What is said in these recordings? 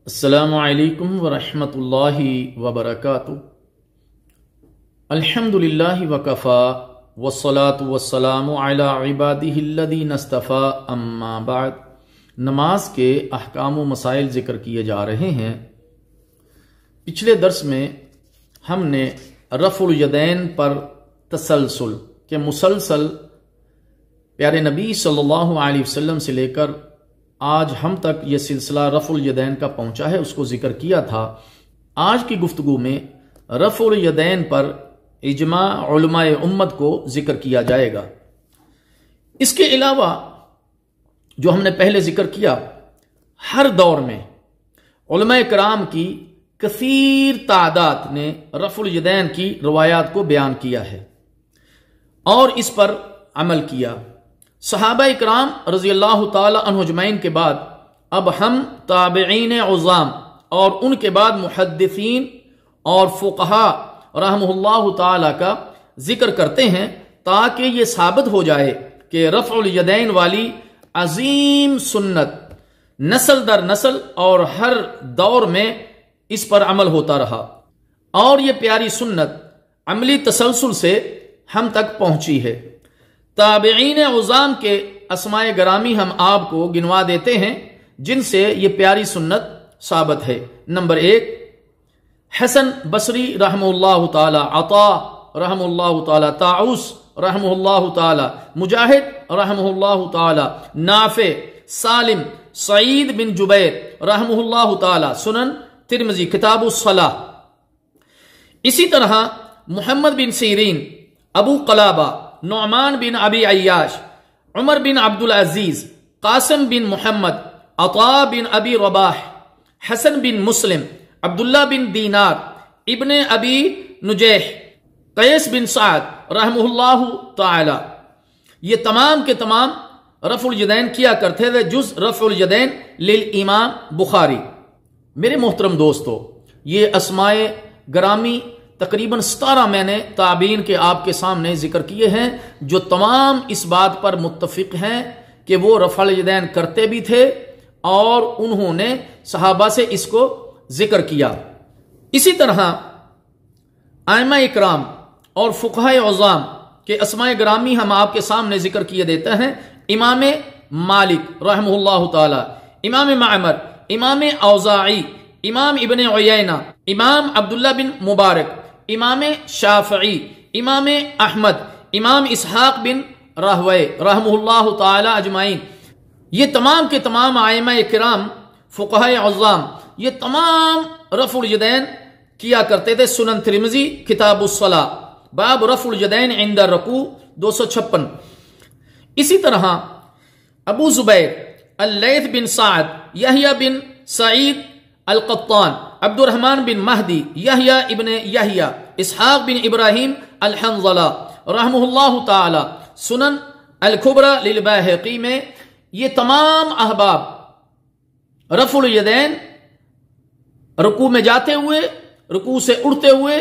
السلام علیکم ورحمۃ اللہ وبرکاتہ۔ الحمدللہ وکفا والصلاة والسلام علی عبادہ الذین اصطفیٰ، اما بعد۔ نماز کے احکام و مسائل ذکر کیے جا رہے ہیں۔ پچھلے درس میں ہم نے رفع الیدین پر تسلسل کہ مسلسل پیارے نبی صلی اللہ علیہ وسلم سے لے کر آج ہم تک یہ سلسلہ رفع الیدین کا پہنچا ہے، اس کو ذکر کیا تھا۔ آج کی گفتگو میں رفع الیدین پر اجماع علماء امت کو ذکر کیا جائے گا۔ اس کے علاوہ جو ہم نے پہلے ذکر کیا، ہر دور میں علماء کرام کی کثیر تعداد نے رفع الیدین کی روایات کو بیان کیا ہے اور اس پر عمل کیا۔ صحابہ اکرام رضی اللہ تعالی عنہ اجمعین کے بعد اب ہم تابعین عظام اور ان کے بعد محدثین اور فقہاء رحمہ اللہ تعالی کا ذکر کرتے ہیں تاکہ یہ ثابت ہو جائے کہ رفع الیدین والی عظیم سنت نسل در نسل اور ہر دور میں اس پر عمل ہوتا رہا اور یہ پیاری سنت عملی تسلسل سے ہم تک پہنچی ہے۔ تابعین عظام کے اسماء گرامی ہم آپ کو گنوا دیتے ہیں جن سے یہ پیاری سنت ثابت ہے۔ نمبر 1، حسن بصری رحمہ اللہ تعالی، عطاء رحمہ اللہ تعالی، طاؤس رحمہ اللہ تعالی، مجاہد رحمہ اللہ تعالی، نافع، سالم، سعید بن جبیر رحمہ اللہ تعالی، سنن ترمذی کتاب الصلاۃ۔ اسی طرح محمد بن سیرین، ابو قلابہ، نعمان بن ابی عیاش، عمر بن عبد العزیز، قاسم بن محمد، عطاء بن ابی رباح، حسن بن مسلم، عبداللہ بن دینار، ابن ابی نجیح، قیس بن سعد رحمہ اللہ تعالی، یہ تمام کے تمام رفع الیدین کیا کرتے تھے جز رفع الیدین للامام بخاری۔ میرے محترم دوستو، یہ اسماء گرامی تقریباً 17 میں نے تابعین کے آپ کے سامنے ذکر کیے ہیں جو تمام اس بات پر متفق ہیں کہ وہ رفع الیدین کرتے بھی تھے اور انہوں نے صحابہ سے اس کو ذکر کیا۔ اسی طرح ائمہ اکرام اور فقہاء عظام کے اسماء گرامی ہم آپ کے سامنے ذکر کیے دیتے ہیں۔ امام مالک رحمہ اللہ تعالی، امام معمر، امام اوزاعی، امام ابن عیینہ، امام عبداللہ بن مبارک، امام شافعی، امام احمد، امام اسحاق بن راہوے رحمہ اللہ تعالی اجمعین، یہ تمام کے تمام ائمہ کرام فقہاء عظام یہ تمام رفع الیدین کیا کرتے تھے۔ سنن ترمذی کتاب الصلاۃ، باب رفع الیدین عند الرکوع 256۔ اسی طرح ابو زبیر، اللیث بن سعد، یحییٰ بن سعید القطان، عبد الرحمن بن مہدی، یحییٰ ابن یحییٰ، اسحاق بن ابراہیم الحنظلہ رحمہ اللہ تعالی، سنن الکبری للبیہقی میں یہ تمام احباب رفع الیدین رکوع میں جاتے ہوئے، رکوع سے اٹھتے ہوئے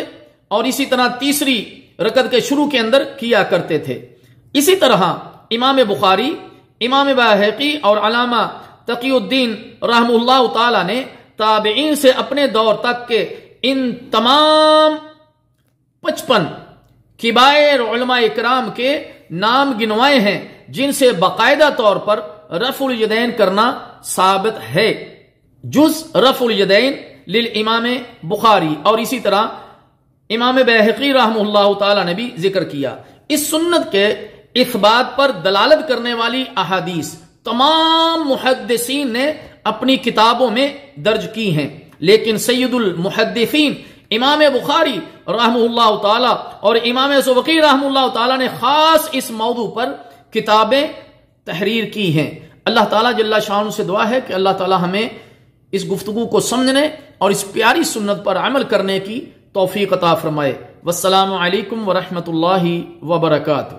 اور اسی طرح تیسری رکعت کے شروع کے اندر کیا کرتے تھے۔ اسی طرح امام بخاری، امام بیہقی اور علامہ تقی الدین رحمہ اللہ تعالی نے تابعین سے اپنے دور تک کے ان تمام 55 کبائر علماء اکرام کے نام گنوائے ہیں جن سے باقاعدہ طور پر رفع الیدین کرنا ثابت ہے جز رفع الیدین للامام بخاری، اور اسی طرح امام بیہقی رحمہ اللہ تعالی نے بھی ذکر کیا۔ اس سنت کے اثبات پر دلالت کرنے والی احادیث تمام محدثین نے اپنی کتابوں میں درج کی ہیں، لیکن سید المحدثین امام بخاری رحمہ اللہ تعالی اور امام زبقی رحمہ اللہ تعالی نے خاص اس موضوع پر کتابیں تحریر کی ہیں۔ اللہ تعالی جل شانہ سے دعا ہے کہ اللہ تعالی ہمیں اس گفتگو کو سمجھنے اور اس پیاری سنت پر عمل کرنے کی توفیق عطا فرمائے۔ والسلام علیکم ورحمۃ اللہ وبرکاتہ۔